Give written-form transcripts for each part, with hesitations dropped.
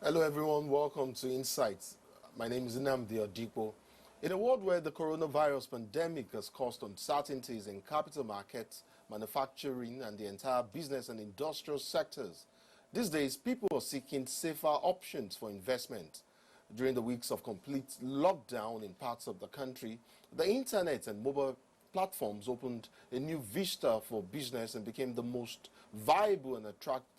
Hello everyone, welcome to Insights. My name is Nnamdi Odipo. In a world where the coronavirus pandemic has caused uncertainties in capital markets, manufacturing and the entire business and industrial sectors, these days people are seeking safer options for investment. During the weeks of complete lockdown in parts of the country, the internet and mobile platforms opened a new vista for business and became the most viable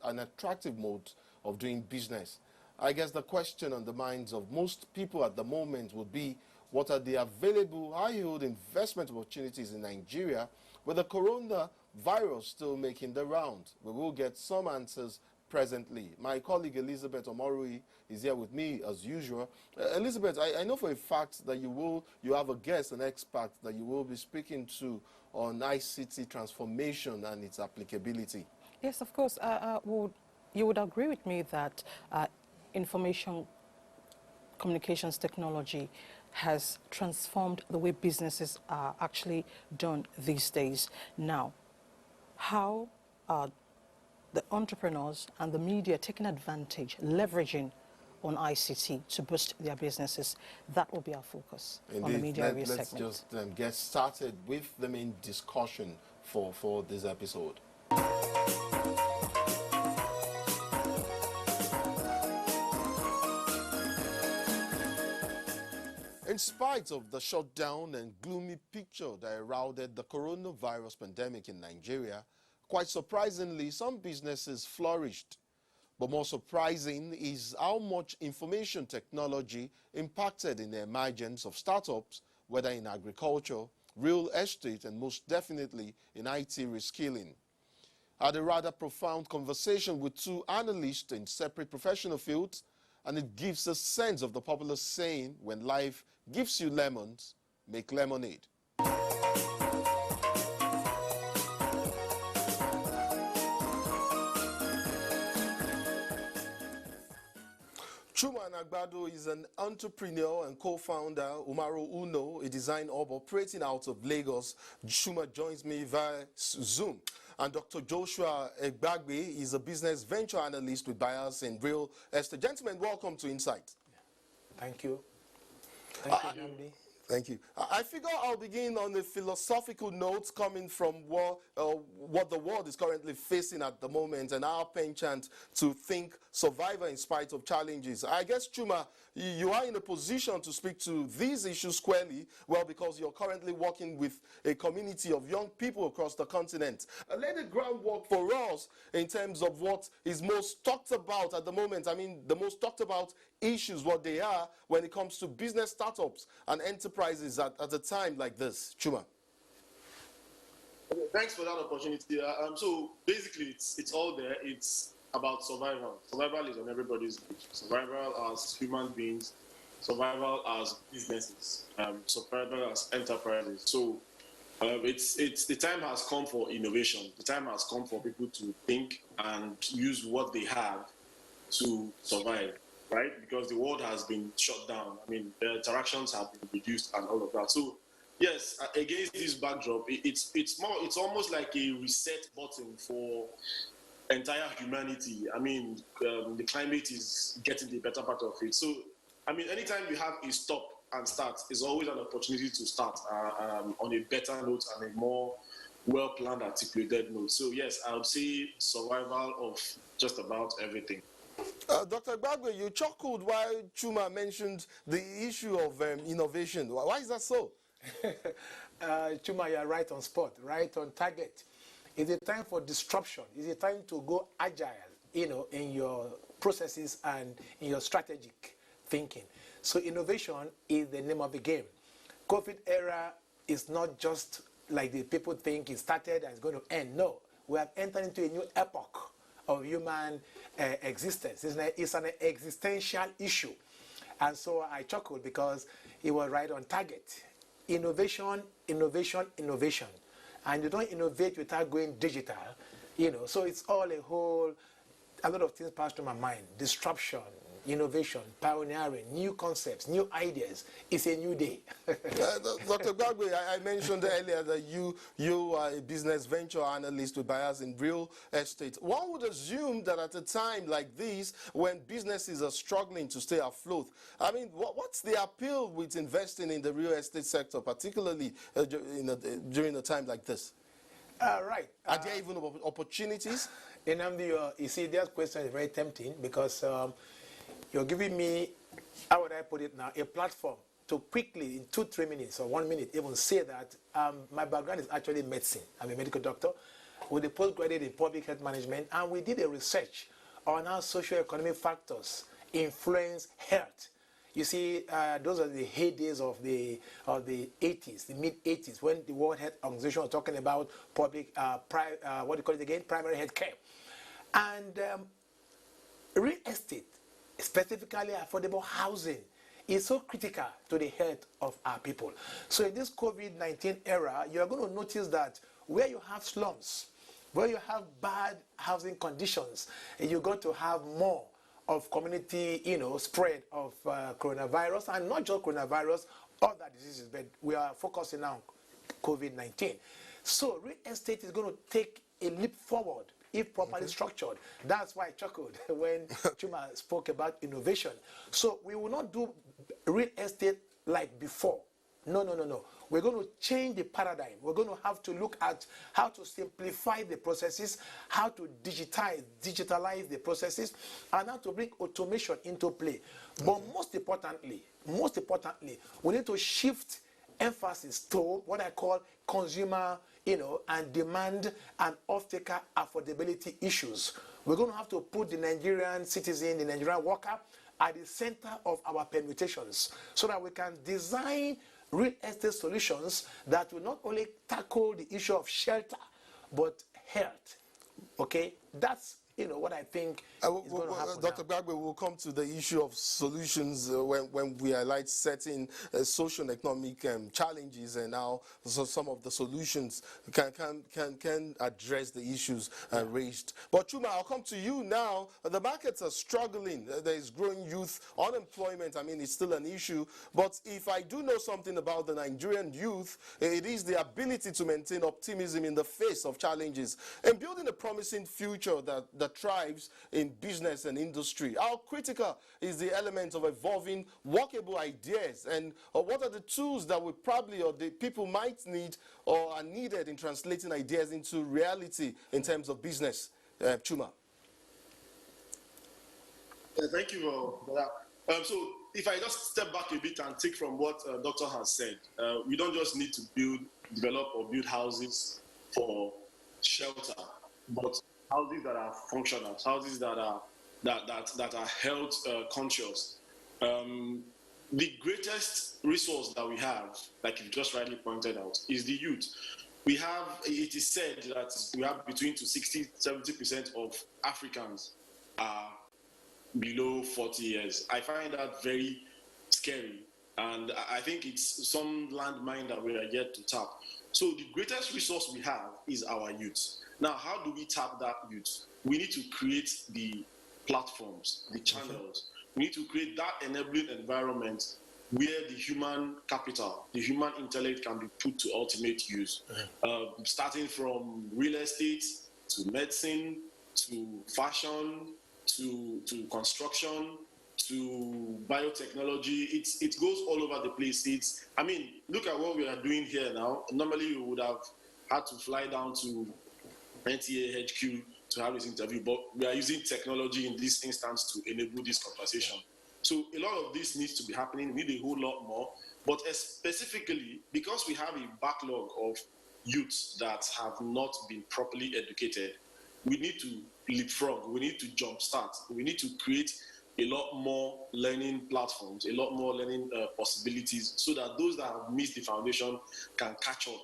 and attractive mode of doing business. I guess the question on the minds of most people at the moment would be, what are the available high-yield investment opportunities in Nigeria with the coronavirus still making the round? We will get some answers presently. My colleague Elizabeth Omorui is here with me as usual. Elizabeth, I know for a fact that you have a guest, an expert that you will be speaking to on ICT transformation and its applicability. Yes, of course. You would agree with me that information communications technology has transformed the way businesses are actually done these days. Now, how are the entrepreneurs and the media taking advantage, leveraging on ICT to boost their businesses? That will be our focus. Indeed. On the media review segment. Let's just get started with the main discussion for this episode. In spite of the shutdown and gloomy picture that heralded the coronavirus pandemic in Nigeria, quite surprisingly, some businesses flourished. But more surprising is how much information technology impacted in the emergence of startups, whether in agriculture, real estate, and most definitely in IT reskilling. I had a rather profound conversation with two analysts in separate professional fields, and it gives a sense of the popular saying, when life gives you lemons, make lemonade. Chuma Nagbado is an entrepreneur and co-founder, Umaru Uno, a design hub operating out of Lagos. Chuma joins me via Zoom. And Dr. Joshua Egbagbe is a business venture analyst with buyers in real estate. Gentlemen, welcome to Insight. Thank you. Thank you, Namdi. Thank you. I figure I'll begin on a philosophical note coming from what the world is currently facing at the moment and our penchant to think survivor in spite of challenges. I guess, Chuma, you are in a position to speak to these issues squarely, well, because you're currently working with a community of young people across the continent. Lay the groundwork for us in terms of what is most talked about at the moment. I mean, the most talked about issues, what they are when it comes to business startups and enterprises at a time like this. Chuma. Okay, thanks for that opportunity. So basically, it's all there. It's about survival. Survival is on everybody's lips. Survival as human beings, survival as businesses, survival as enterprises. So it's the time has come for innovation. The time has come for people to think and use what they have to survive. Right, because the world has been shut down. I mean, the interactions have been reduced and all of that. So, yes, against this backdrop, it's almost like a reset button for entire humanity. I mean, the climate is getting the better part of it. So, I mean, anytime you have a stop and start, is always an opportunity to start on a better note and a more well-planned, articulated note. So, yes, I would say survival of just about everything. Dr. Egbagbe, you chuckled while Chuma mentioned the issue of innovation. Why is that so? Chuma, you are right on spot, right on target. It's a time for disruption. It's a time to go agile, in your processes and in your strategic thinking. So innovation is the name of the game. COVID era is not just like the people think it started and it's going to end. No, we have entered into a new epoch of human existence. It's an existential issue. And so I chuckled because it was right on target. Innovation, innovation, innovation. And you don't innovate without going digital, So it's all a lot of things pass through my mind. Disruption, innovation, pioneering, new concepts, new ideas. It's a new day. Dr. Gbagbe, I mentioned earlier that you are a business venture analyst with buyers in real estate. One would assume that at a time like this, when businesses are struggling to stay afloat, I mean, what's the appeal with investing in the real estate sector, particularly during a time like this? Right. Are there even opportunities? You see, that question is very tempting because you're giving me, how would I put it now, a platform to quickly, in 2-3 minutes or 1 minute, even say that my background is actually medicine. I'm a medical doctor with a postgraduate in public health management, and we did a research on how socioeconomic factors influence health. You see, those are the heydays of the 80s, the mid-80s, when the World Health Organization was talking about public, what do you call it again, primary health care. And real estate, specifically affordable housing, is so critical to the health of our people. So in this COVID-19 era, you are going to notice that where you have slums, where you have bad housing conditions, you're going to have more of community, spread of coronavirus, and not just coronavirus, other diseases, but we are focusing on COVID-19. So real estate is going to take a leap forward if properly structured. That's why I chuckled when Chuma spoke about innovation. So we will not do real estate like before. No. We're going to change the paradigm. We're going to have to look at how to simplify the processes, how to digitalize the processes, and how to bring automation into play. But most importantly, we need to shift emphasis to what I call consumer, and demand and off-taker affordability issues. We're going to have to put the Nigerian citizen, the Nigerian worker, at the center of our permutations so that we can design real estate solutions that will not only tackle the issue of shelter, but health. Okay? That's what I think is going to happen. Dr. Gbagbe, we'll come to the issue of solutions when we highlight certain social and economic challenges and how some of the solutions can address the issues raised. But Chuma, I'll come to you now. The markets are struggling. There is growing youth unemployment. I mean, it's still an issue. But if I do know something about the Nigerian youth, it is the ability to maintain optimism in the face of challenges and building a promising future that thrives in business and industry. How critical is the element of evolving workable ideas, and what are the tools that we probably or the people might need or are needed in translating ideas into reality in terms of business? Chuma. Thank you for that. So if I just step back a bit and take from what Doctor has said, we don't just need to develop or build houses for shelter, but houses that are functional, houses that are health conscious. The greatest resource that we have, like you just rightly pointed out, is the youth. It is said that we have between 60-70% of Africans are below 40 years. I find that very scary, and I think it's some landmine that we are yet to tap. So the greatest resource we have is our youth. Now, how do we tap that youth? We need to create the platforms, the channels. We need to create that enabling environment where the human capital, the human intellect can be put to ultimate use. Starting from real estate, to medicine, to fashion, to construction, to biotechnology. It goes all over the place. Look at what we are doing here now. Normally, we would have had to fly down to NTA HQ to have this interview, but we are using technology in this instance to enable this conversation. So a lot of this needs to be happening. We need a whole lot more, but specifically because we have a backlog of youths that have not been properly educated, we need to leapfrog, we need to jumpstart, we need to create a lot more learning platforms, a lot more learning possibilities so that those that have missed the foundation can catch up.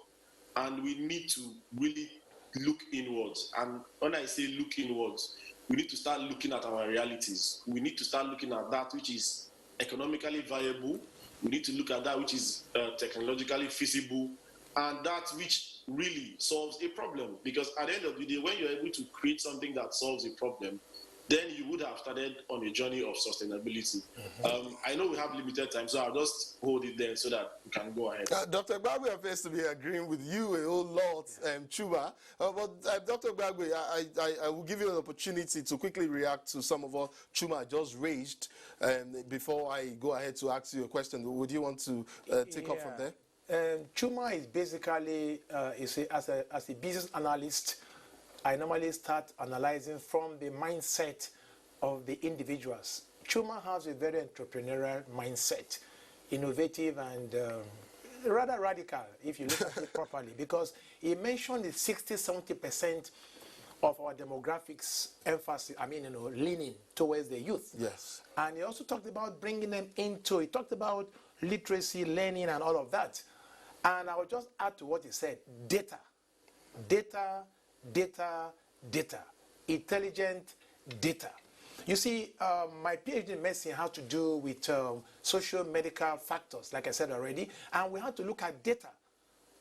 And we need to really look inwards. And when I say look inwards, we need to start looking at our realities. We need to start looking at that which is economically viable. We need to look at that which is technologically feasible, and that which really solves a problem. Because at the end of the day, when you're able to create something that solves a problem, then you would have started on a journey of sustainability. I know we have limited time, so I'll just hold it there so that we can go ahead. Dr. Gbagwe appears to be agreeing with you a whole lot, Chuba. But Dr. Gbagwe, I will give you an opportunity to quickly react to some of what Chuma just raised before I go ahead to ask you a question. Would you want to take up from there? Chuma is basically, as a business analyst, I normally start analyzing from the mindset of the individuals. Chuma has a very entrepreneurial mindset, innovative and rather radical if you look at it properly, because he mentioned the 60-70% of our demographics emphasis, leaning towards the youth. Yes. And he also talked about bringing them into, he talked about literacy, learning, and all of that. And I will just add to what he said, data, intelligent data. You see, my PhD in medicine has to do with social medical factors, like I said already, and we have to look at data,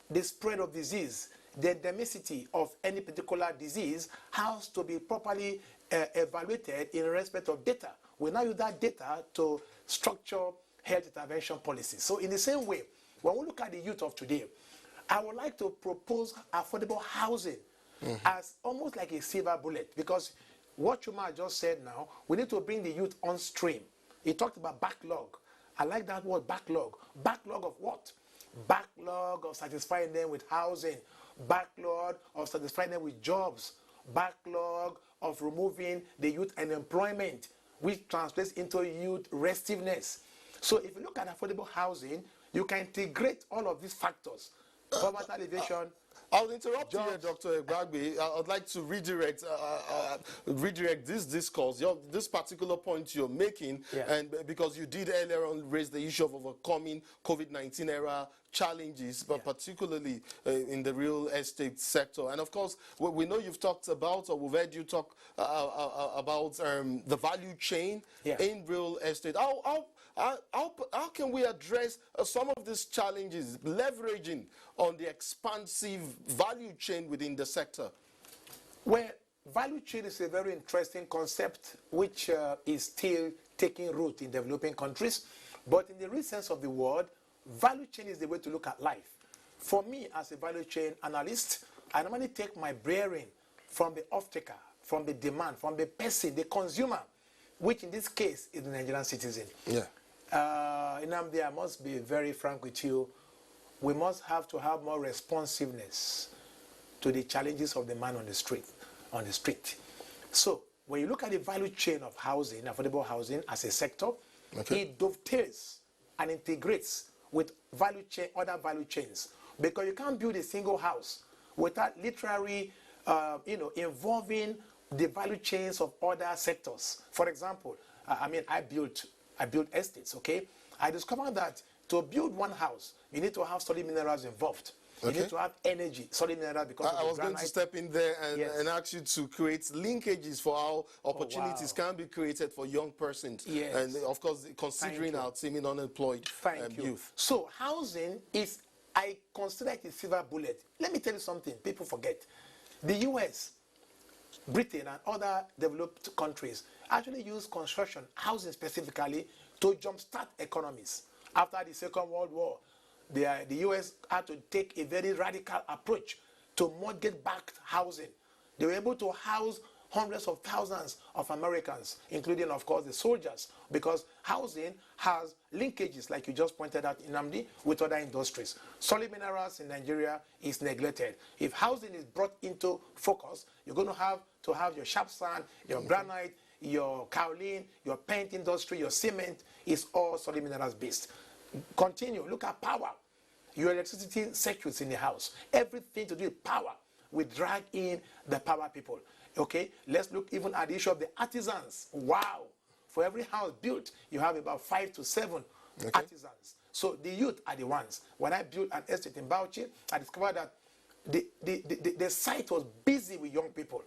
the spread of disease, the endemicity of any particular disease has to be properly evaluated in respect of data. We now use that data to structure health intervention policies. So in the same way, when we look at the youth of today, I would like to propose affordable housing as almost like a silver bullet, because what Chuma just said now, we need to bring the youth on stream. He talked about backlog. I like that word, backlog. Backlog of what? Backlog of satisfying them with housing, backlog of satisfying them with jobs, backlog of removing the youth unemployment, which translates into youth restiveness. So if you look at affordable housing, you can integrate all of these factors. Poverty alleviation. I'll interrupt you here, Dr. Gbagwe. I'd like to redirect this discourse, this particular point you're making, and because you did earlier on raise the issue of overcoming COVID-19 era challenges, but particularly in the real estate sector. And of course, we know you've talked about, or we've heard you talk about the value chain in real estate. How can we address some of these challenges, leveraging on the expansive value chain within the sector? Well, value chain is a very interesting concept which is still taking root in developing countries. But in the real sense of the word, value chain is the way to look at life. For me, as a value chain analyst, I normally take my bearing from the off-taker, from the demand, from the person, the consumer, which in this case is the Nigerian citizen. Yeah. Nnamdi, I must be very frank with you. We must have to have more responsiveness to the challenges of the man on the street. So when you look at the value chain of housing, affordable housing as a sector, it dovetails and integrates with value chain, other value chains, because you can't build a single house without literally, involving the value chains of other sectors. For example, I built estates. Okay, I discovered that to build one house, you need to have solid minerals involved. You need to have energy, solid minerals, because I was going to step in there and ask you to create linkages for how opportunities can be created for young persons. Yes. And of course, considering our teaming unemployed youth. So housing is, I consider it a silver bullet. Let me tell you something people forget. The US, Britain, and other developed countries actually use construction, housing specifically, to jumpstart economies. After the Second World War, the US had to take a very radical approach to mortgage-backed housing. They were able to house hundreds of thousands of Americans, including, of course, the soldiers, because housing has linkages, like you just pointed out, Nnamdi, with other industries. Solid minerals in Nigeria is neglected. If housing is brought into focus, you're going to have your sharp sand, your granite, your kaolin, your paint industry, your cement is all solid minerals based. Continue, look at power. Your electricity circuits in the house. Everything to do with power, we drag in the power people. Okay, let's look even at the issue of the artisans. Wow, for every house built, you have about 5 to 7 artisans. So the youth are the ones. When I built an estate in Bauchi, I discovered that the site was busy with young people,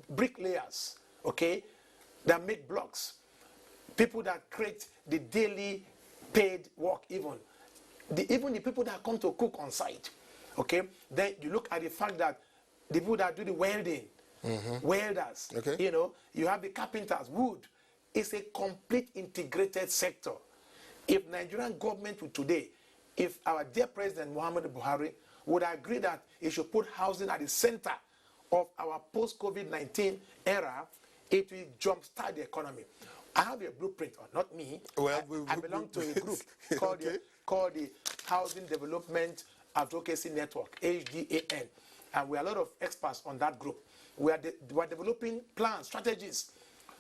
bricklayers, okay, that make blocks, people that create the daily paid work, even the people that come to cook on site. Okay, then you look at the fact that the people that do the welding, welders, Okay. you know, you have the carpenters, wood. It's a complete integrated sector. If Nigerian government would today, if our dear President Muhammadu Buhari would agree that it should put housing at the center of our post-COVID-19 era, it will jumpstart the economy. I have a blueprint, or not me. Well, I belong to a group called, Okay. called the Housing Development Advocacy Network, HDAN. And we are a lot of experts on that group. We are developing plans, strategies,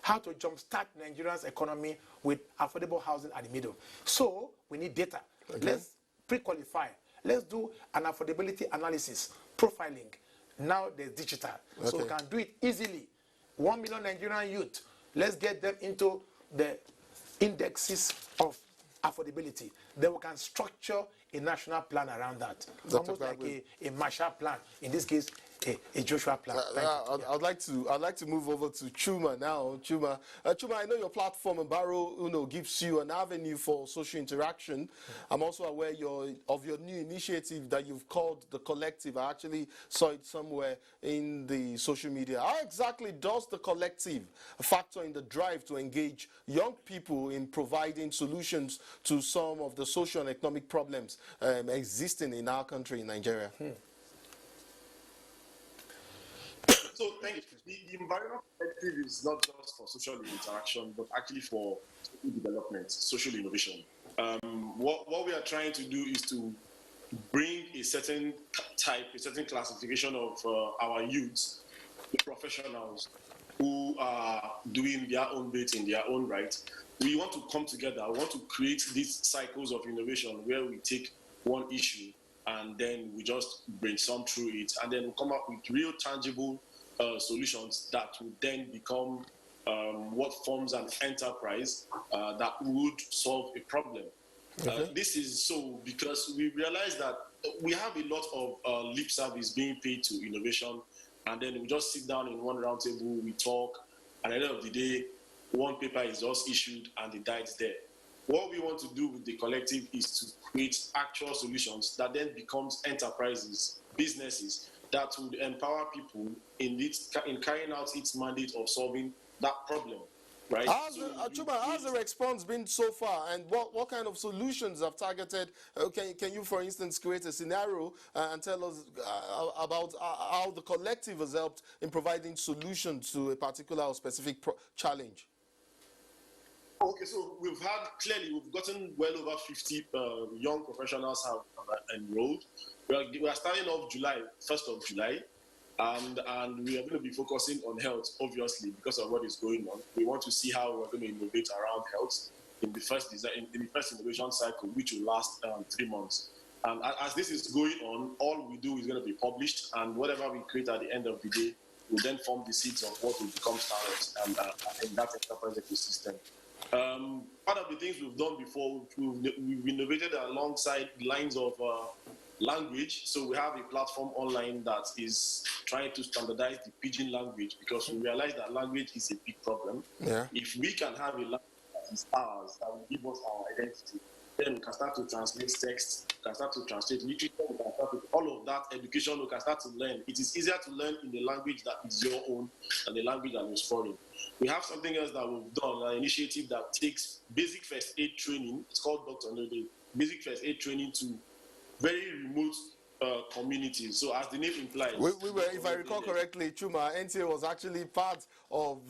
how to jumpstart Nigeria's economy with affordable housing at the middle. So we need data. Okay. Let's pre-qualify. Let's do an affordability analysis, profiling. Now there's digital. So we Okay. can do it easily. 1 million Nigerian youth, let's get them into the indexes of affordability. Then we can structure a national plan around that. Dr. Almost like Gbagbe. a Marshall Plan. In this case, a Joshua Plan. Thank you. I'd like to move over to Chuma now. Chuma, I know your platform Mbaro gives you an avenue for social interaction. I'm also aware of your new initiative that you've called The Collective. I actually saw it somewhere in the social media. How exactly does The Collective factor in the drive to engage young people in providing solutions to some of the social and economic problems existing in our country, in Nigeria? So thank you. The environmental collective is not just for social interaction, but actually for social development, social innovation. What we are trying to do is to bring a certain type, a certain classification of our youths, the professionals who are doing their own bit in their own right. We want to come together. We want to create these cycles of innovation where we take one issue and then we just brainstorm through it, and then we come up with real tangible solutions that would then become what forms an enterprise that would solve a problem. Okay. This is so because we realize that we have a lot of lip service being paid to innovation, and then we just sit down in one round table, we talk, and at the end of the day, one paper is just issued and it dies there. What we want to do with the collective is to create actual solutions that then becomes enterprises, businesses that would empower people in carrying out its mandate of solving that problem, right? How's the response been so far, and what kind of solutions have targeted? Can you, for instance, create a scenario and tell us about how the collective has helped in providing solutions to a particular or specific challenge? Okay, so we've gotten well over 50 young professionals have enrolled. We are starting off 1st of July, and we are going to be focusing on health, obviously, because of what is going on. We want to see how we're going to innovate around health in the first innovation cycle, which will last 3 months. And as this is going on, all we do is going to be published, and whatever we create at the end of the day will then form the seeds of what will become startups and in that enterprise ecosystem. Part of the things we've done before, we've innovated alongside lines of language. So we have a platform online that is trying to standardize the pidgin language, because we realize that language is a big problem. Yeah. If we can have a language that is ours, that will give us our identity, then we can start to translate text, we can start to translate literature, we can start to all of that education, we can start to learn. It is easier to learn in the language that is your own than the language that is foreign. We have something else that we've done, an initiative that takes basic first aid training. It's called Dr. No Day. Basic first aid training to very remote communities. So as the name implies, We were, if I recall correctly, Chuma, NTA was actually part of,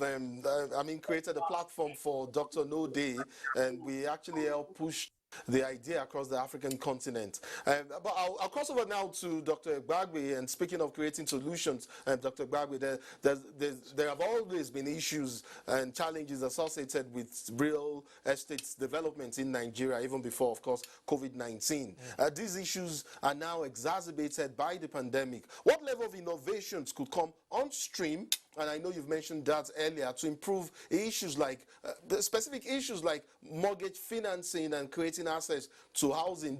created a platform for Dr. No Day, and we actually helped push the idea across the African continent. But I'll cross over now to Dr. Gbagbe, and speaking of creating solutions, Dr. Gbagbe, there have always been issues and challenges associated with real estate development in Nigeria, even before, of course, COVID-19. These issues are now exacerbated by the pandemic. What level of innovations could come on stream, and I know you've mentioned that earlier, to improve issues like, the specific issues like mortgage financing and creating access to housing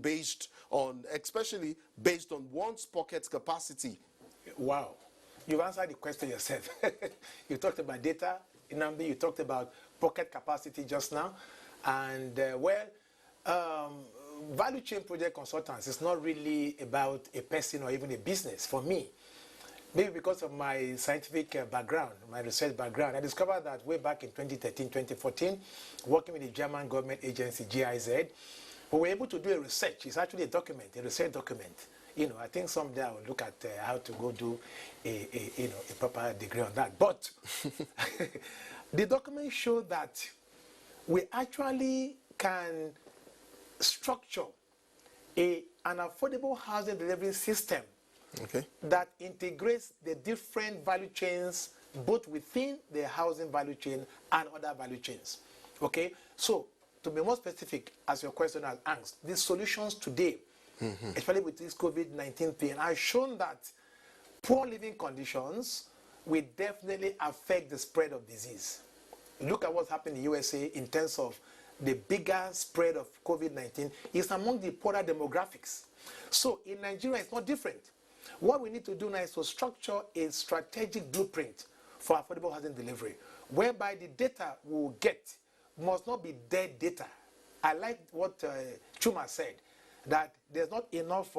especially based on one's pocket capacity? Wow. You've answered the question yourself. You talked about data, Nnamdi, you talked about pocket capacity just now. And value chain project consultants is not really about a person or even a business for me. maybe because of my scientific background, my research background, I discovered that way back in 2013, 2014, working with the German government agency GIZ, we were able to do a research. It's actually a document, a research document. You know, I think someday I will look at how to go do a proper degree on that. But the document showed that we actually can structure an affordable housing delivery system that integrates the different value chains, both within the housing value chain and other value chains. Okay, so to be more specific, as your question has asked, the solutions today, especially with this COVID-19 thing, have shown that poor living conditions will definitely affect the spread of disease. Look at what's happening in the USA in terms of the bigger spread of COVID-19 is among the poorer demographics. So in Nigeria, it's not different. What we need to do now is to structure a strategic blueprint for affordable housing delivery, whereby the data we will get must not be dead data. I like what Chuma said, that there's not enough,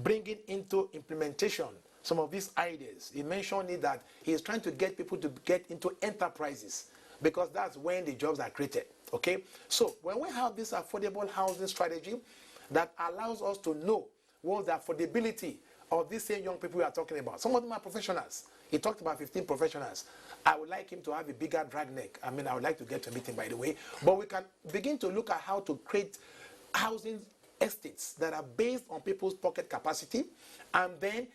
bringing into implementation some of these ideas. He mentioned it that he is trying to get people to get into enterprises, because that's when the jobs are created. Okay, so when we have this affordable housing strategy that allows us to know what the affordability of these same young people we are talking about. Some of them are professionals. He talked about 15 professionals. I would like him to have a bigger drag neck. I mean, I would like to get to meet him, by the way. But we can begin to look at how to create housing estates that are based on people's pocket capacity, and then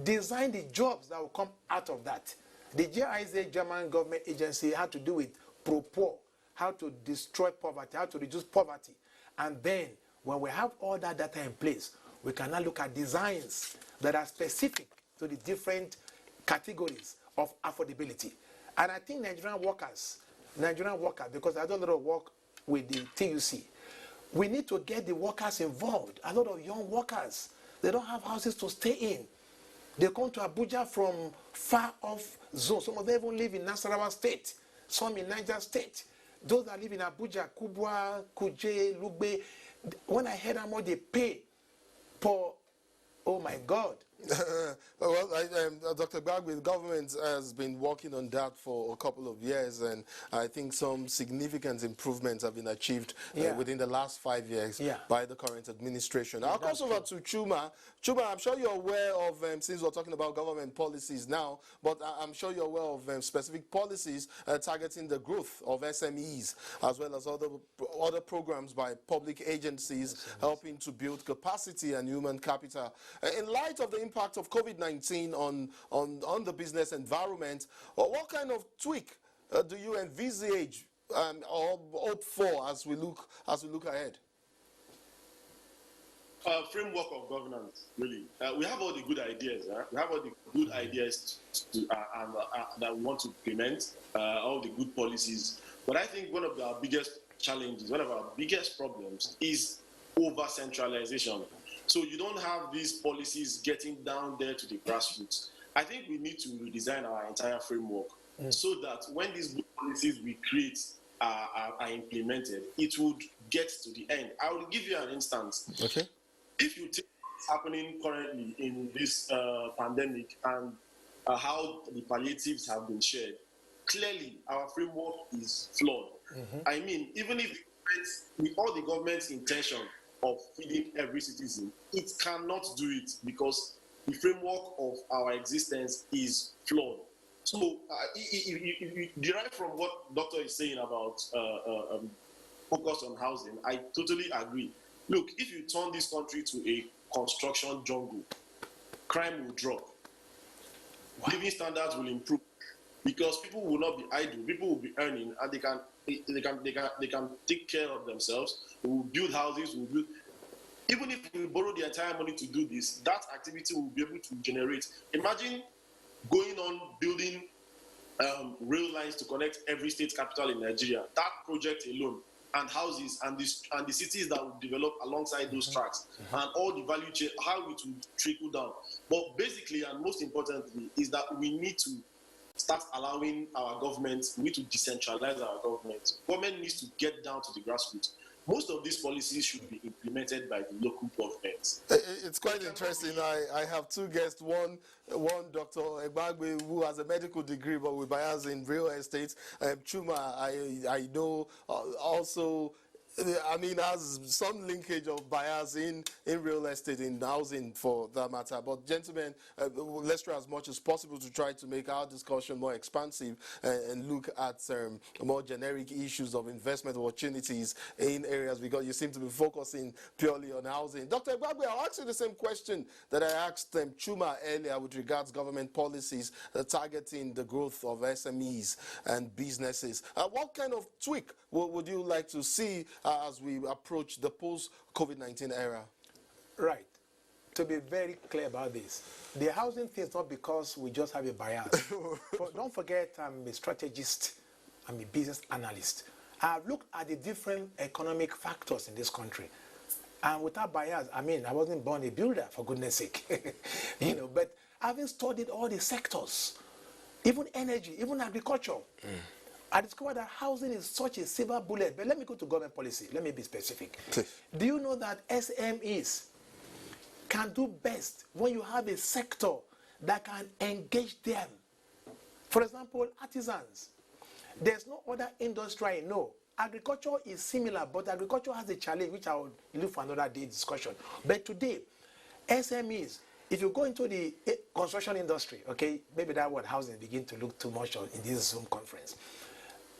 design the jobs that will come out of that. The GIZ, German government agency, had to do with pro-poor, how to destroy poverty, how to reduce poverty. And then, when we have all that data in place, we can now look at designs that are specific to the different categories of affordability. And I think Nigerian workers, because I do a lot of work with the TUC, we need to get the workers involved. A lot of young workers, they don't have houses to stay in. They come to Abuja from far off zones. Some of them even live in Nasarawa State, some in Niger State. Those that live in Abuja, Kubwa, Kuje, Lugbe, when I heard how much they pay for, oh my God. Well, Dr. Gbagbe, the government has been working on that for a couple of years, and I think some significant improvements have been achieved within the last 5 years by the current administration. I'll cross over to Chuma. Chuma, I'm sure you're aware of, since we're talking about government policies now, but I'm sure you're aware of specific policies targeting the growth of SMEs, as well as other programs by public agencies helping to build capacity and human capital. In light of the impact of COVID-19 on the business environment, what kind of tweak do you envisage or hope for as we look ahead? Framework of governance, really. We have all the good ideas. We have all the good ideas that we want to implement, all the good policies. But I think one of our biggest challenges, one of our biggest problems is over-centralization. So you don't have these policies getting down there to the grassroots. I think we need to redesign our entire framework so that when these good policies we create are implemented, it would get to the end. I will give you an instance. Okay. If you take what's happening currently in this pandemic and how the palliatives have been shared, clearly our framework is flawed. I mean, even if with all the government's intention of feeding every citizen, it cannot do it because the framework of our existence is flawed. So you derive from what Doctor is saying about focus on housing, I totally agree. Look, if you turn this country to a construction jungle, crime will drop. Living standards will improve because people will not be idle. People will be earning, and they can take care of themselves. We will build houses. We will build. Even if we borrow the entire money to do this, that activity will be able to generate. Imagine going on building rail lines to connect every state capital in Nigeria. That project alone, and houses and the cities that will develop alongside those tracks, and all the value chain, how it will trickle down. But basically, and most importantly, is that we need to start allowing our government, we need to decentralize our government. Government needs to get down to the grassroots. most of these policies should be implemented by the local governments. It's quite interesting. I have two guests. One Dr. Egbagbe, who has a medical degree but with bias in real estate. Chuma, I know also. I mean, has some linkage of bias in real estate, in housing for that matter. But gentlemen, let's try as much as possible to try to make our discussion more expansive and look at more generic issues of investment opportunities in areas, because you seem to be focusing purely on housing. Dr. Egbagbe, I'll ask you the same question that I asked Chuma earlier with regards government policies targeting the growth of SMEs and businesses. What kind of tweak would you like to see as we approach the post-COVID-19 era? Right. To be very clear about this, the housing thing is not because we just have a bias. But don't forget, I'm a strategist, I'm a business analyst. I've looked at the different economic factors in this country. And without bias, I mean, I wasn't born a builder, for goodness sake. But having studied all the sectors, even energy, even agriculture, I discovered that housing is such a silver bullet. But let me go to government policy. Let me be specific. Do you know that SMEs can do best when you have a sector that can engage them? For example, artisans. There's no other industry I know. Agriculture is similar, but agriculture has a challenge, which I will leave for another day discussion. But today, SMEs, if you go into the construction industry, okay, maybe that word housing begin to look too much in this Zoom conference.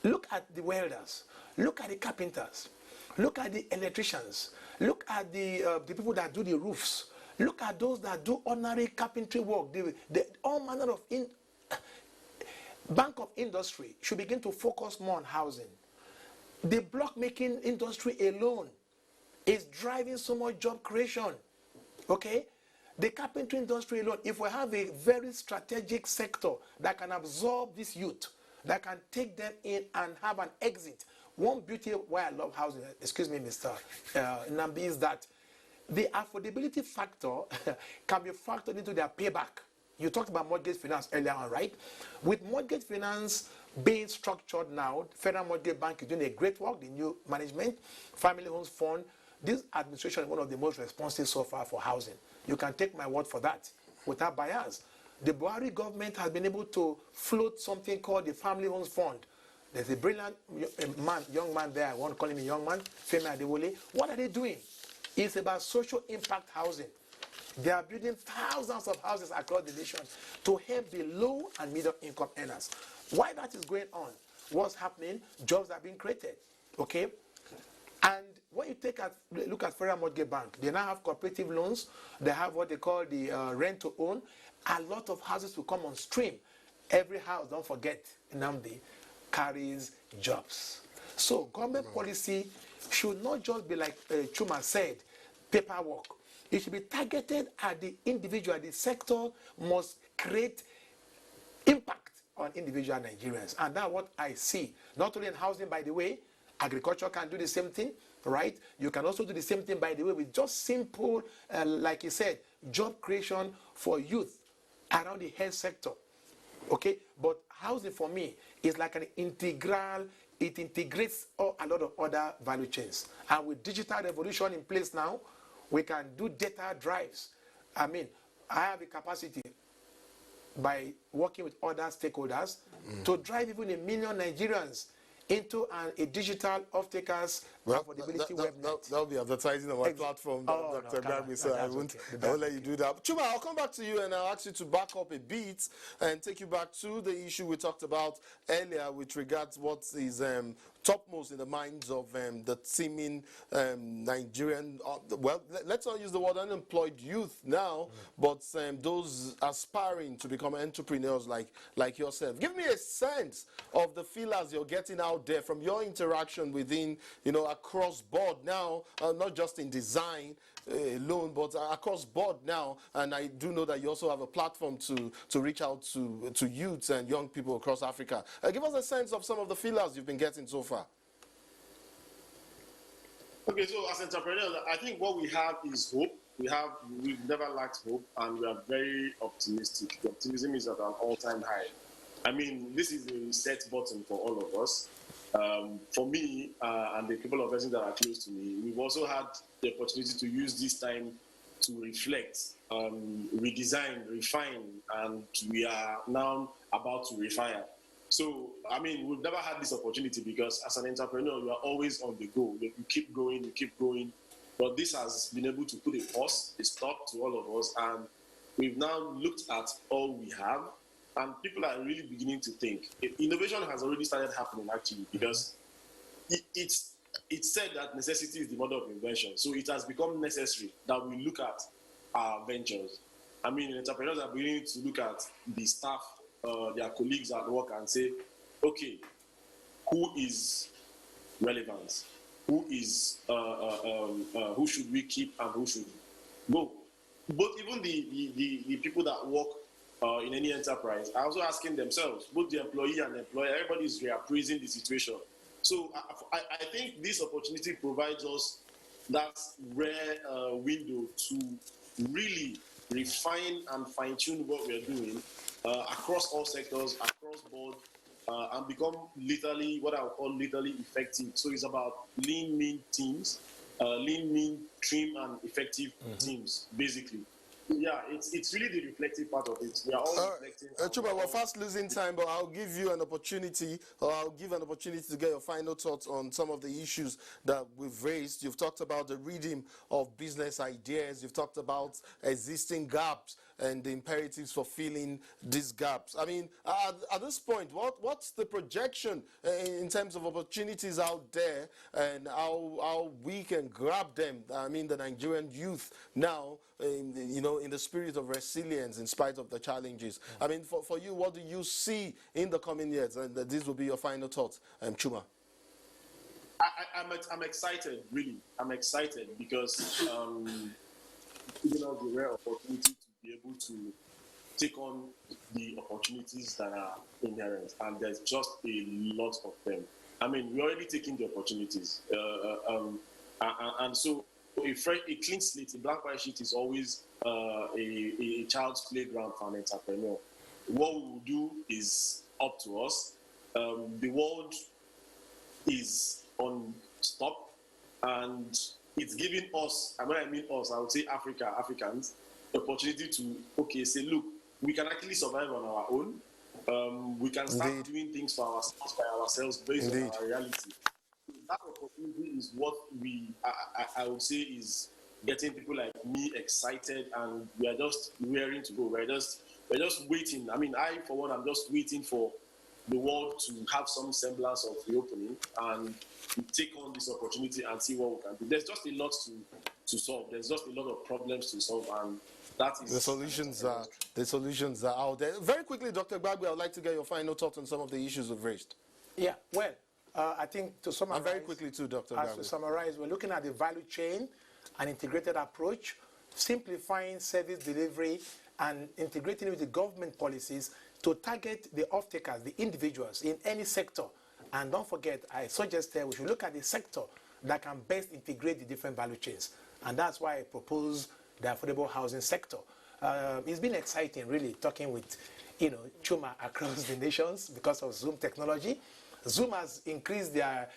Look at the welders, look at the carpenters, look at the electricians, look at the people that do the roofs, look at those that do ordinary carpentry work, all manner of Bank of Industry should begin to focus more on housing. The block making industry alone is driving so much job creation, okay? The carpentry industry alone, if we have a very strategic sector that can absorb this youth, that can take them in and have an exit. One beauty why I love housing, excuse me, Mr. Nnamdi, is that the affordability factor can be factored into their payback. You talked about mortgage finance earlier on, right? With mortgage finance being structured now, Federal Mortgage Bank is doing a great work, the new management, Family Homes Fund. This administration is one of the most responsive so far for housing. You can take my word for that, without bias. The Buhari government has been able to float something called the Family Homes Fund. There's a brilliant young man there, I won't call him a young man, Femi Adewole. What are they doing? It's about social impact housing. They are building thousands of houses across the nation to help the low and middle income earners. Why that is going on, what's happening, jobs are being created, okay? And when you look at Federal Mortgage Bank, they now have cooperative loans, they have what they call the rent to own. A lot of houses will come on stream. Every house, don't forget, Nnamdi, carries jobs. So government policy should not just be like Chuma said, paperwork. It should be targeted at the individual. The sector must create impact on individual Nigerians. And that's what I see. Not only in housing, by the way, agriculture can do the same thing, right? You can also do the same thing, by the way, with just simple, like you said, job creation for youth around the health sector, okay? But housing for me is like an integral, it integrates a lot of other value chains. And with digital revolution in place now, we can do data drives. I mean, I have a capacity by working with other stakeholders to drive even 1 million Nigerians into a digital off-takers affordability webnet. That'll be advertising on my platform, Dr. Egbagbe, so I won't let you do that. Chuma, I'll come back to you and I'll ask you to back up a bit and take you back to the issue we talked about earlier with regards what is topmost in the minds of the teeming Nigerian, well, let's not use the word unemployed youth now, but those aspiring to become entrepreneurs like yourself. Give me a sense of the feelers you're getting out there from your interaction within, across board now, not just in design alone, but across board now. And I do know that you also have a platform to reach out to youths and young people across Africa. Give us a sense of some of the feelers you've been getting so far. Okay, so as entrepreneurs, I think what we have is hope. We've never lacked hope, and we are very optimistic. The optimism is at an all-time high. I mean, this is a reset button for all of us. For me and the couple of persons that are close to me, we've also had the opportunity to use this time to reflect, redesign, refine, and we are now about to refire. So, I mean, we've never had this opportunity because as an entrepreneur, you are always on the go. You keep going, you keep going. But this has been able to put a pause, a stop to all of us. And we've now looked at all we have, and people are really beginning to think. Innovation has already started happening, actually, because it's said that necessity is the mother of invention. So it has become necessary that we look at our ventures. I mean, entrepreneurs are beginning to look at the staff, their colleagues at work, and say, okay, who is relevant? Who is who should we keep and who should go? But even the people that work in any enterprise are also asking themselves, both the employee and the employer, everybody is reappraising the situation. So I think this opportunity provides us that rare window to really refine and fine-tune what we're doing across all sectors, across board, and become literally what I would call literally effective. So it's about lean, mean teams, lean, mean, trim, and effective teams, basically. Yeah, it's really the reflective part of it. We are all reflecting. Chuma, we're fast losing time, but I'll give you an opportunity, or I'll give an opportunity to get your final thoughts on some of the issues that we've raised. You've talked about the reading of business ideas. You've talked about existing gaps and the imperatives for filling these gaps. I mean, at this point, what's the projection in terms of opportunities out there and how we can grab them? I mean, the Nigerian youth now, in the spirit of resilience in spite of the challenges. I mean, for you, what do you see in the coming years? And this will be your final thoughts, Chuma. I'm excited, really. I'm excited because giving us the rare opportunity to be able to take on the opportunities that are inherent, and there's just a lot of them. I mean, we're already taking the opportunities, and so a clean slate, a blank white sheet is always a child's playground for an entrepreneur. What we will do is up to us. The world is on stop, and it's giving us, and when I mean us, I would say Africans, the opportunity to, say, look, we can actually survive on our own. We can start doing things for ourselves, by ourselves, based on our reality. That opportunity is what I would say is getting people like me excited, and we are just raring to go. We're just waiting. I mean, for one, I'm just waiting for the world to have some semblance of reopening and to take on this opportunity and see what we can do. There's just a lot to solve. There's just a lot of problems to solve, and that is the solutions are out there. Very quickly, Dr. Gbagbe, I would like to get your final thoughts on some of the issues we've raised. Yeah, well, I think to summarize, and very quickly too, Dr. Gbagbe. To summarize, we're looking at the value chain, an integrated approach, simplifying service delivery, and integrating with the government policies to target the off-takers, the individuals in any sector. And don't forget, I suggested we should look at the sector that can best integrate the different value chains. And that's why I propose the affordable housing sector. It's been exciting, really, talking with, Chuma across the nations because of Zoom technology. Zoom has increased their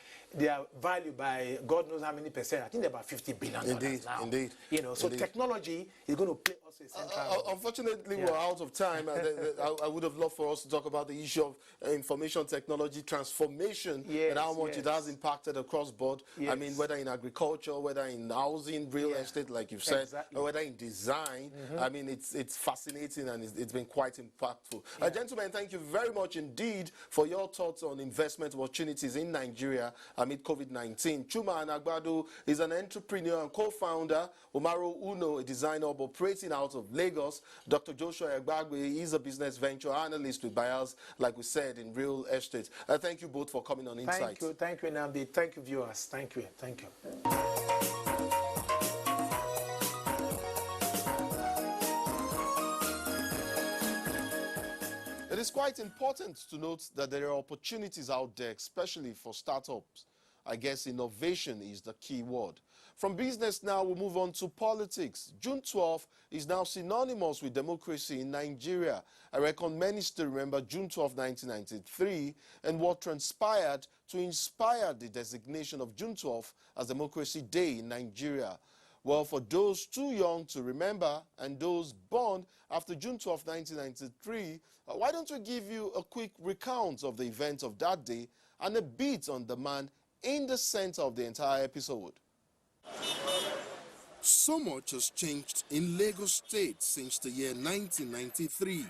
value by God knows how many percent. I think they're about $50 billion now. Indeed. So technology is going to play also a central role. Unfortunately, we're out of time. I would have loved for us to talk about the issue of information technology transformation and how much it has impacted across board. I mean, whether in agriculture, whether in housing, real estate, like you've said, or whether in design. I mean, it's fascinating and it's been quite impactful. Gentlemen, thank you very much indeed for your thoughts on investment opportunities in Nigeria amid COVID-19. Chuma Anagbado is an entrepreneur and co-founder. Umaru Uno, a designer operating out of Lagos. Dr. Joshua Gbagbe is a business venture analyst with buyers, like we said, in real estate. Thank you both for coming on Insight. Thank you, Nnamdi. Thank you, viewers. Thank you. It is quite important to note that there are opportunities out there, especially for startups. I guess innovation is the key word. From business now, we'll move on to politics. June 12 is now synonymous with democracy in Nigeria. I reckon many still remember June 12, 1993, and what transpired to inspire the designation of June 12 as Democracy Day in Nigeria. Well, for those too young to remember and those born after June 12, 1993, why don't we give you a quick recount of the events of that day and a beat on demand in the center of the entire episode. So much has changed in Lagos State since the year 1993.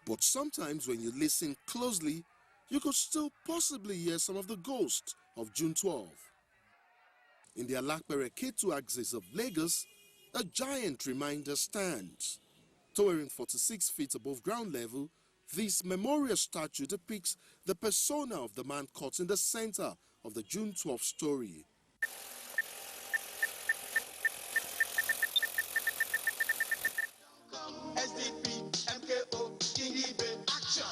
But sometimes when you listen closely, you could still possibly hear some of the ghosts of June 12. In the Alakpere Ketu axis of Lagos, a giant reminder stands. Towering 46 feet above ground level, this memorial statue depicts the persona of the man caught in the center of the June 12 story. SDP, MKO, Kidibe, action.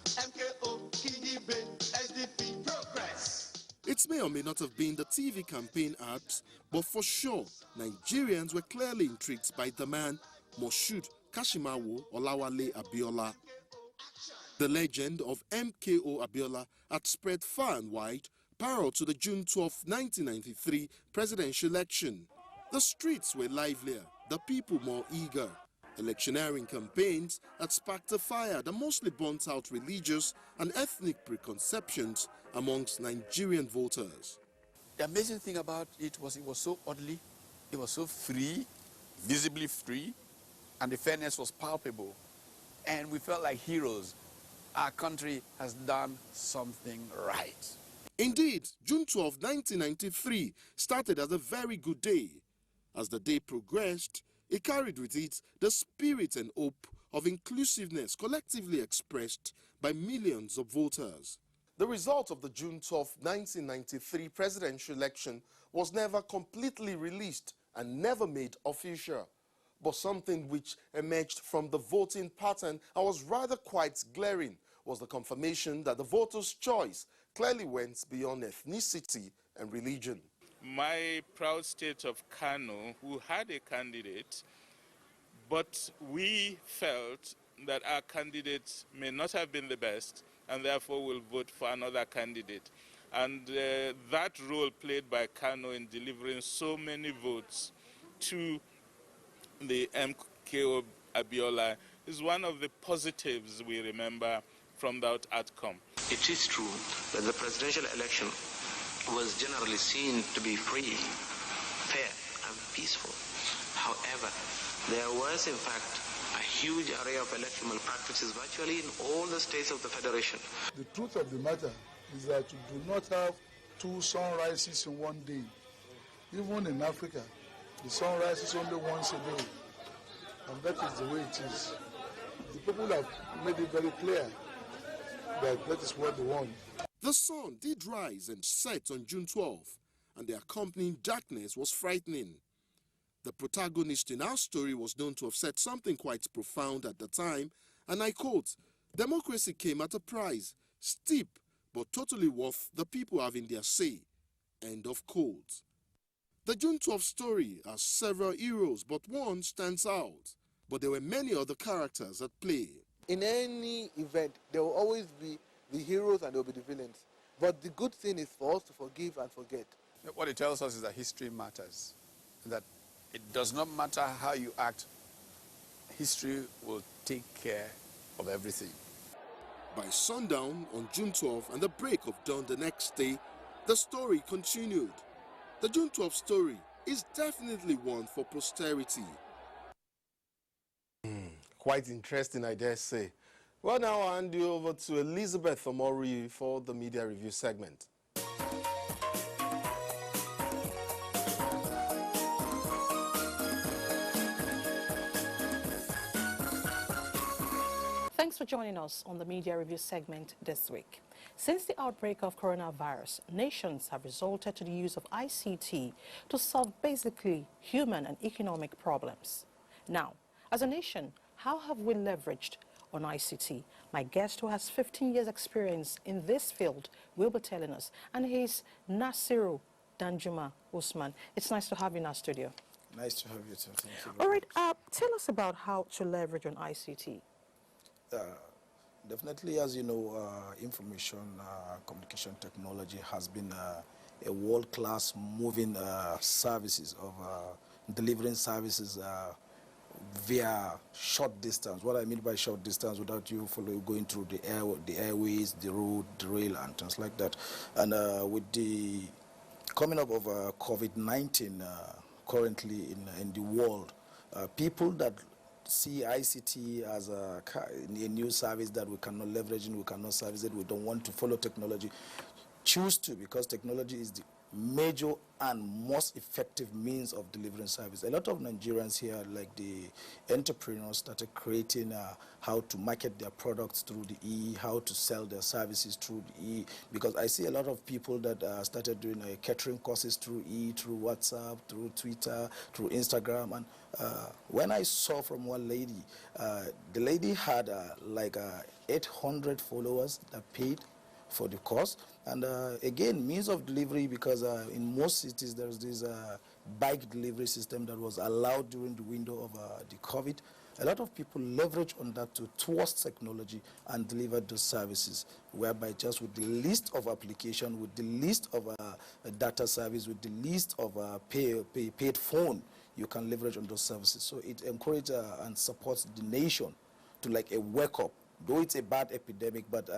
MKO, Kidibe, SDP, progress. It may or may not have been the TV campaign ads, but for sure, Nigerians were clearly intrigued by the man, Moshood Kashimawo Olawale Abiola. The legend of MKO Abiola had spread far and wide prior to the June 12, 1993 presidential election. The streets were livelier, the people more eager. Electioneering campaigns had sparked a fire that mostly burnt out religious and ethnic preconceptions amongst Nigerian voters. The amazing thing about it was so orderly, it was so free, visibly free, and the fairness was palpable. And we felt like heroes. Our country has done something right. Indeed, June 12, 1993 started as a very good day. As the day progressed, it carried with it the spirit and hope of inclusiveness collectively expressed by millions of voters. The result of the June 12, 1993 presidential election was never completely released and never made official. But something which emerged from the voting pattern and was rather quite glaring was the confirmation that the voters' choice clearly went beyond ethnicity and religion. My proud state of Kano, who had a candidate, but we felt that our candidate may not have been the best, and therefore will vote for another candidate. And that role played by Kano in delivering so many votes to the MKO Abiola is one of the positives we remember from that outcome. It is true that the presidential election was generally seen to be free, fair, and peaceful. However, there was, in fact, a huge array of electoral malpractices virtually in all the states of the Federation. The truth of the matter is that you do not have two sunrises in one day. Even in Africa, the sun rises only once a day, and that is the way it is. The people have made it very clear that that is what they want. The sun did rise and set on June 12, and the accompanying darkness was frightening. The protagonist in our story was known to have said something quite profound at the time, and I quote, "Democracy came at a price, steep but totally worth the people having their say." End of quote. The June 12 story has several heroes, but one stands out. But there were many other characters at play. In any event, there will always be the heroes and there will be the villains. But the good thing is for us to forgive and forget. What it tells us is that history matters, that it does not matter how you act, history will take care of everything. By sundown on June 12 and the break of dawn the next day, the story continued. The June 12 story is definitely one for posterity. Quite interesting, I dare say. Well, now I'll hand you over to Elizabeth Omori for the media review segment. Thanks for joining us on the media review segment this week. Since the outbreak of coronavirus, nations have resorted to the use of ICT to solve basically human and economic problems. Now, as a nation, how have we leveraged on ICT? My guest, who has 15 years experience in this field, will be telling us, and he's Nasiru Danjuma Usman. It's nice to have you in our studio. Nice to have you too. Thank you. All right, tell us about how to leverage on ICT. Definitely, as you know, information communication technology has been a world-class moving services of delivering services via short distance. What I mean by short distance, without you going through the airways, the road, the rail, and things like that. And with the coming up of COVID-19 currently in the world, people that see ICT as a new service that we cannot leverage and we cannot service it, we don't want to follow technology, choose to, because technology is the major and most effective means of delivering service. A lot of Nigerians here, like the entrepreneurs, started creating how to market their products through the E, how to sell their services through the E, because I see a lot of people that started doing catering courses through E, through WhatsApp, through Twitter, through Instagram. And when I saw from one lady, the lady had like 800 followers that paid for the course. And again, means of delivery, because in most cities there's this bike delivery system that was allowed during the window of the COVID. A lot of people leverage on that towards technology and deliver those services, whereby just with the list of application, with the list of data service, with the list of paid phone, you can leverage on those services. So it encourages and supports the nation to like a wake-up. Though it's a bad epidemic, but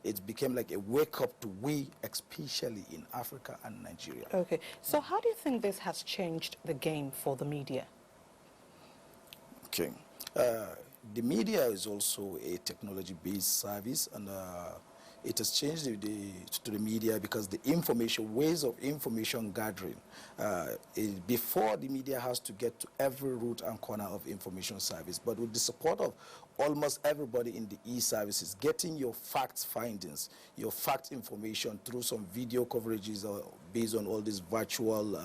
it became like a wake-up to we, especially in Africa and Nigeria. Okay, so how do you think this has changed the game for the media? Okay, the media is also a technology-based service, and it has changed to the media because the ways of information gathering. Before, the media has to get to every root and corner of information service, but with the support of almost everybody in the e-services, getting your fact findings, your fact information through some video coverages based on all these virtual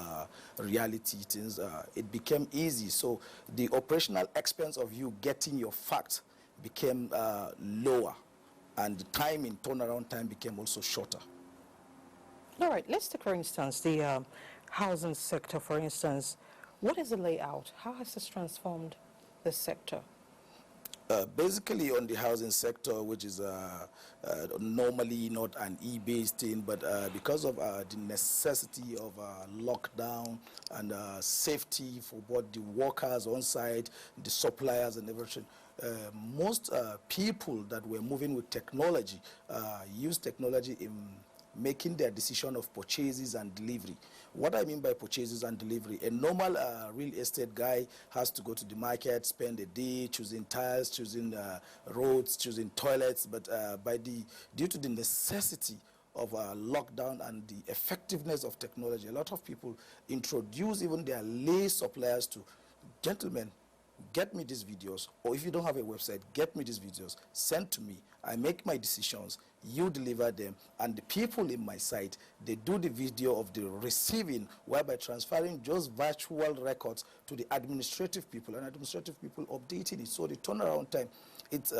reality things, it became easy. So the operational expense of you getting your facts became lower, and the time in turnaround time became also shorter. All right, let's take, for instance, the housing sector, for instance. What is the layout? How has this transformed the sector? Basically on the housing sector, which is normally not an e-based thing, but because of the necessity of lockdown and safety for both the workers on site, the suppliers and everything, most people that were moving with technology use technology in making their decision of purchases and delivery. What I mean by purchases and delivery, a normal real estate guy has to go to the market, spend a day choosing tiles, choosing roads, choosing toilets, but due to the necessity of lockdown and the effectiveness of technology, a lot of people introduce even their lay suppliers to, gentlemen, get me these videos, or if you don't have a website, get me these videos, send to me, I make my decisions, you deliver them, and the people in my site, they do the video of the receiving, whereby transferring just virtual records to the administrative people, and administrative people updating it. So the turnaround time, it's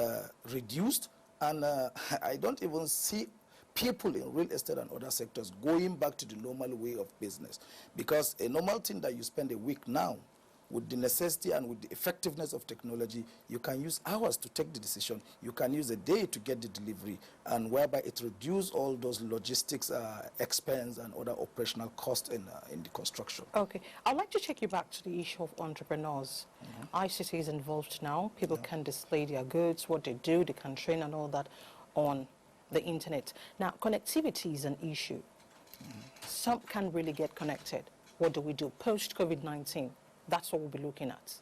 reduced, and I don't even see people in real estate and other sectors going back to the normal way of business, because a normal thing that you spend a week now, with the necessity and with the effectiveness of technology, you can use hours to take the decision. You can use a day to get the delivery, and whereby it reduces all those logistics expense and other operational costs in the construction. Okay, I'd like to take you back to the issue of entrepreneurs. ICT is involved now. People can display their goods, what they do, they can train and all that on the internet. Now, connectivity is an issue. Some can't really get connected. What do we do post-COVID-19? That's what we'll be looking at.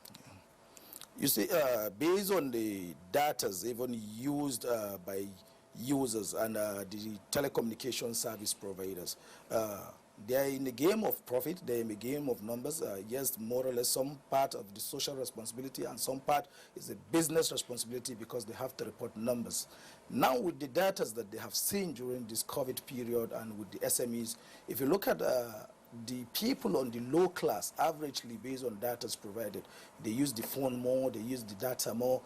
You see, based on the data even used by users and the telecommunication service providers, they are in the game of profit, they are in the game of numbers. Yes, more or less some part of the social responsibility and some part is a business responsibility because they have to report numbers. Now with the data that they have seen during this COVID period and with the SMEs, if you look at the people on the low class, averagely based on data provided, they use the phone more, they use the data more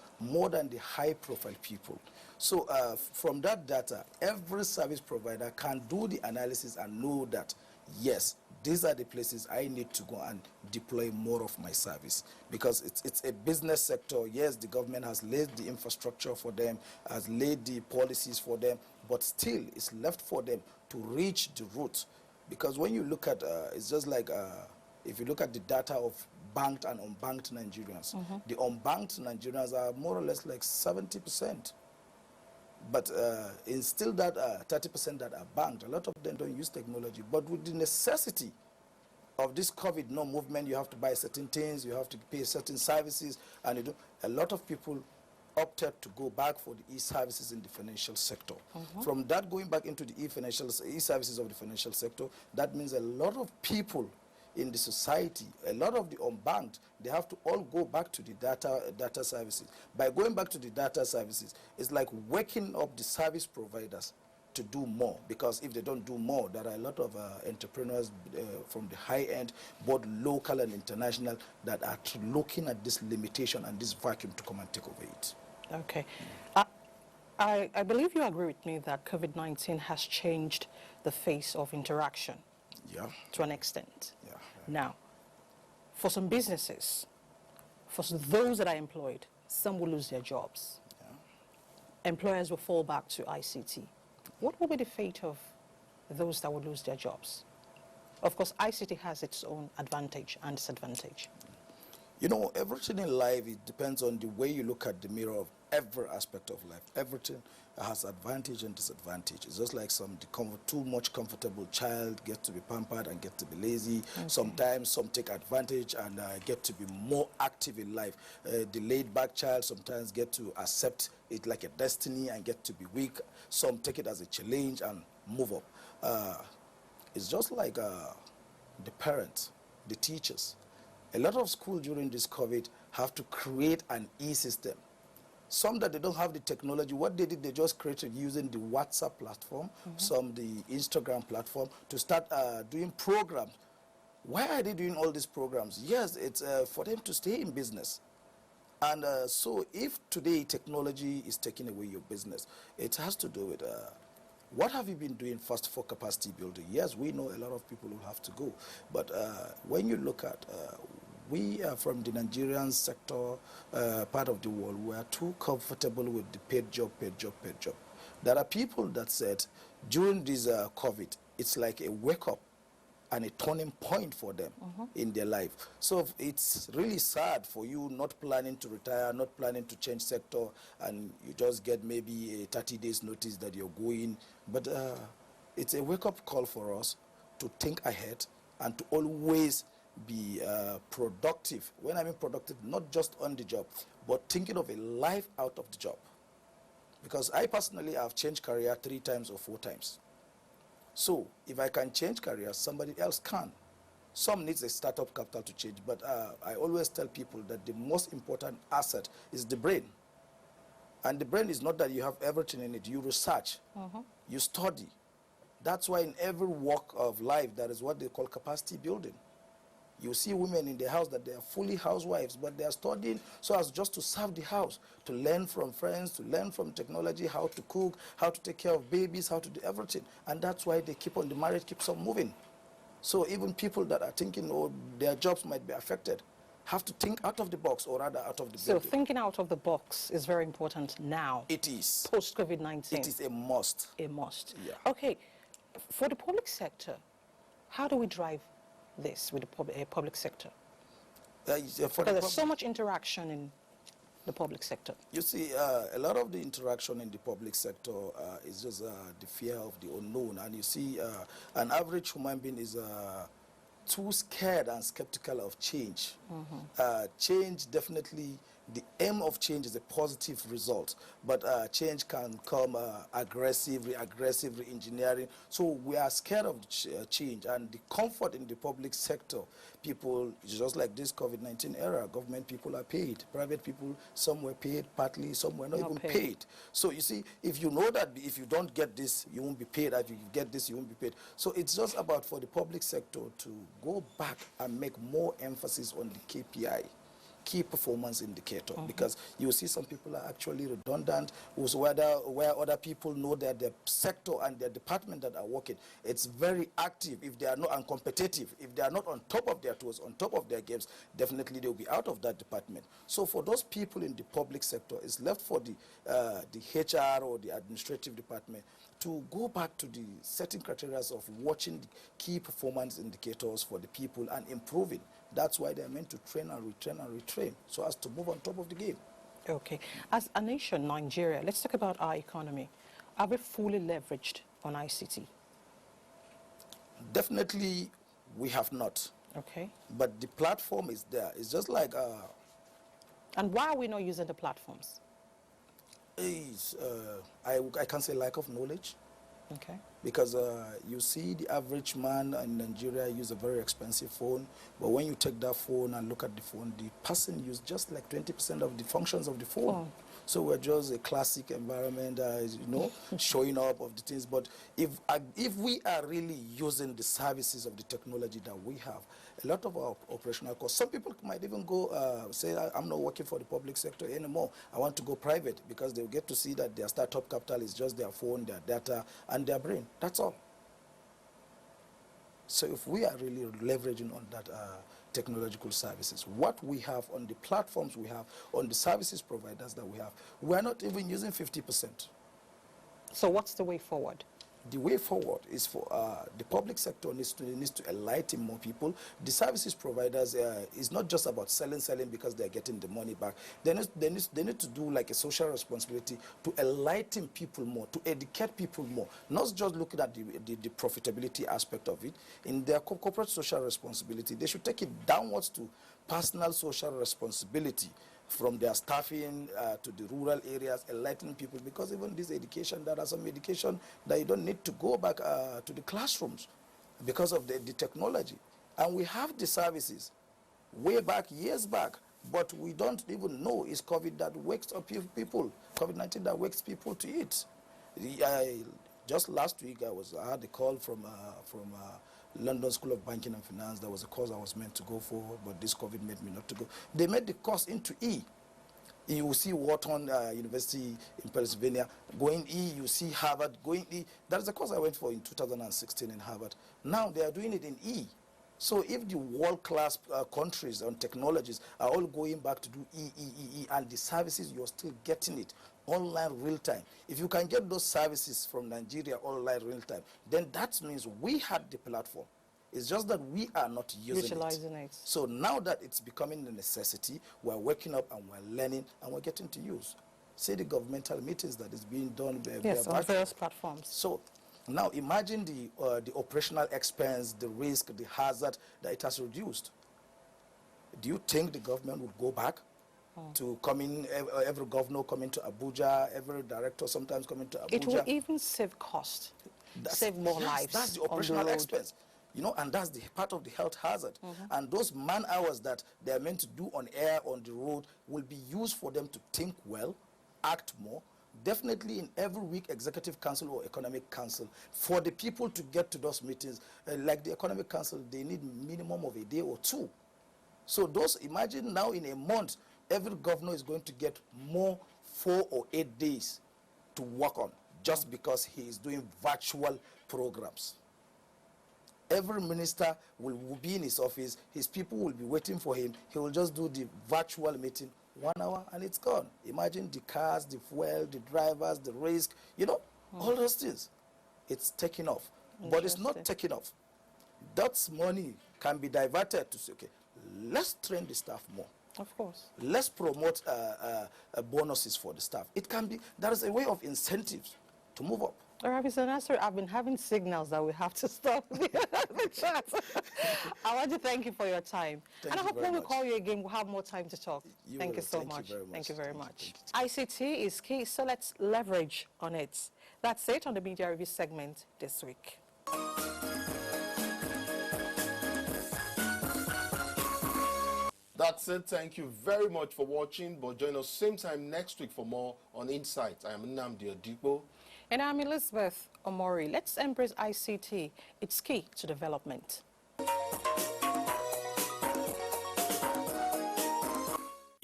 than the high-profile people. So from that data, every service provider can do the analysis and know that, yes, these are the places I need to go and deploy more of my service, because it's a business sector. Yes, the government has laid the infrastructure for them, has laid the policies for them, but still it's left for them to reach the root. Because when you look at, it's just like, if you look at the data of banked and unbanked Nigerians, the unbanked Nigerians are more or less like 70%. But in still that 30% that are banked, a lot of them don't use technology. But with the necessity of this COVID movement, you have to buy certain things, you have to pay certain services, and a lot of people opted to go back for the e-services in the financial sector. From that, going back into the e-services of the financial sector, that means a lot of people in the society, a lot of the unbanked, they have to all go back to the data services. By going back to the data services, it's like waking up the service providers to do more, because if they don't do more, there are a lot of entrepreneurs from the high end, both local and international, that are looking at this limitation and this vacuum to come and take over it. Okay. I believe you agree with me that COVID-19 has changed the face of interaction to an extent. Now, for some businesses, for those that are employed, some will lose their jobs. Employers will fall back to ICT. What will be the fate of those that will lose their jobs? Of course, ICT has its own advantage and disadvantage. You know, everything in life, it depends on the way you look at the mirror of every aspect of life. Everything has advantage and disadvantage. It's just like too much comfortable child get to be pampered and get to be lazy. Sometimes some take advantage and get to be more active in life. The laid-back child sometimes get to accept it like a destiny and get to be weak. Some take it as a challenge and move up. It's just like the parents, the teachers. A lot of schools during this COVID have to create an e-system. Some that they don't have the technology, what they did, they just created using the WhatsApp platform, some the Instagram platform, to start doing programs. Why are they doing all these programs? Yes, it's for them to stay in business. And so if today technology is taking away your business, it has to do with what have you been doing first for capacity building? Yes, we know a lot of people will have to go. But when you look at, we are from the Nigerian sector, part of the world, we are too comfortable with the paid job, paid job, paid job. There are people that said during this COVID, it's like a wake-up and a turning point for them in their life. So it's really sad for you not planning to retire, not planning to change sector, and you just get maybe a 30 days notice that you're going. But it's a wake-up call for us to think ahead and to always be productive. When I mean productive, not just on the job, but thinking of a life out of the job. Because I personally have changed career 3 times or 4 times. So if I can change careers, somebody else can. Some needs a startup capital to change, but I always tell people that the most important asset is the brain. And the brain is not that you have everything in it. You research, you study. That's why in every walk of life, that is what they call capacity building. You see women in the house that they are fully housewives, but they are studying so as just to serve the house, to learn from friends, to learn from technology, how to cook, how to take care of babies, how to do everything. And that's why they keep on, the marriage keeps on moving. So even people that are thinking, oh, their jobs might be affected, have to think out of the box, or rather out of the building. So thinking out of the box is very important now. It is. Post-COVID-19. It is a must. A must. Yeah. Okay. For the public sector, how do we drive this with the public sector? Because there's so much interaction in the public sector. You see, a lot of the interaction in the public sector is just the fear of the unknown. And you see, an average human being is too scared and skeptical of change. Change, definitely, the aim of change is a positive result, but change can come aggressively engineering. So we are scared of change, and the comfort in the public sector, people, just like this COVID-19 era, government people are paid, private people, some were paid partly, some were not even paid. So you see, if you know that if you don't get this, you won't be paid, if you get this, you won't be paid. So it's just about for the public sector to go back and make more emphasis on the KPI. key performance indicator, because you see some people are actually redundant, where other people know that their sector and their department that are working, it's very active. If they are not uncompetitive, if they are not on top of their toes, on top of their games, definitely they'll be out of that department. So for those people in the public sector, it's left for the HR or the administrative department to go back to the setting criteria of watching the key performance indicators for the people and improving. That's why they're meant to train and retrain and retrain, so as to move on top of the game. Okay. As a nation, Nigeria, let's talk about our economy. Are we fully leveraged on ICT? Definitely, we have not. Okay. But the platform is there. It's just like... and why are we not using the platforms? I can't say lack of knowledge. Okay. Because you see the average man in Nigeria use a very expensive phone, but when you take that phone and look at the phone, the person uses just like 20% of the functions of the phone. Oh. So we're just a classic environment, showing up of the things. But if we are really using the services of the technology that we have, a lot of our operational costs, some people might even go say, I'm not working for the public sector anymore. I want to go private, because they'll get to see that their startup capital is just their phone, their data, and their brain. That's all. So if we are really leveraging on that technological services, what we have on the platforms we have, on the services providers that we have, we're not even using 50%. So what's the way forward? The way forward is for the public sector needs to enlighten more people. The services providers is not just about selling because they're getting the money back. They need to do like a social responsibility to enlighten people more, to educate people more, not just looking at the profitability aspect of it. In their corporate social responsibility, they should take it downwards to personal social responsibility, from their staffing to the rural areas, enlightening people, because even this education, there are some education that you don't need to go back to the classrooms because of the technology. And we have the services way back, years back, but we don't even know it's COVID that wakes up people, COVID-19 that wakes people to it. Just last week, I had a call from London School of Banking and Finance. There was a course I was meant to go for, but this COVID made me not to go. They made the course into E. You will see Wharton University in Pennsylvania going E. You see Harvard going E. That is a course I went for in 2016 in Harvard. Now they are doing it in E. So if the world-class countries on technologies are all going back to do E, and the services, you're still getting it online real-time. If you can get those services from Nigeria online real-time, then that means we had the platform. It's just that we are not utilizing it. So now that it's becoming a necessity, we're waking up and we're learning and we're getting to use. See the governmental meetings that is being done on various platforms. So now imagine the operational expense, the risk, the hazard that it has reduced. Do you think the government would go back to come in, every governor coming to Abuja, every director sometimes coming to Abuja? It will even save cost, save more lives. That's the operational expense. And that's the part of the health hazard. And those man hours that they're meant to do on air, on the road, will be used for them to think well, act more. Definitely in every week, executive council or economic council, for the people to get to those meetings, like the economic council, they need minimum of a day or two. So imagine now in a month, every governor is going to get more 4 or 8 days to work on, just because he is doing virtual programs. Every minister will be in his office, his people will be waiting for him, he will just do the virtual meeting, 1 hour, and it's gone. Imagine the cars, the fuel, the drivers, the risk, all those things. It's taking off. But it's not taking off. That money can be diverted to say, okay, let's train the staff more. Of course. Let's promote bonuses for the staff. It can be, there is a way of incentives to move up. All right, Mr. Nasser, I've been having signals that we have to stop the chat. I want to thank you for your time. And I hope when we call you again, we'll have more time to talk. Thank you so much. Thank you very much. ICT is key, so let's leverage on it. That's it on the Media Review segment this week. That's it. Thank you very much for watching. But join us same time next week for more on Insights. I am Nnamdi Odipo. And I'm Elizabeth Omori. Let's embrace ICT. It's key to development.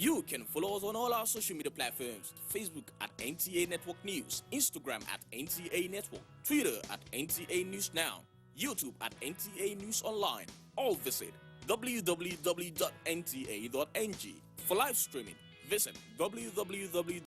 You can follow us on all our social media platforms: Facebook at NTA Network News, Instagram at NTA Network, Twitter at NTA News Now, YouTube at NTA News Online. Or visit www.nta.ng. For live streaming, visit www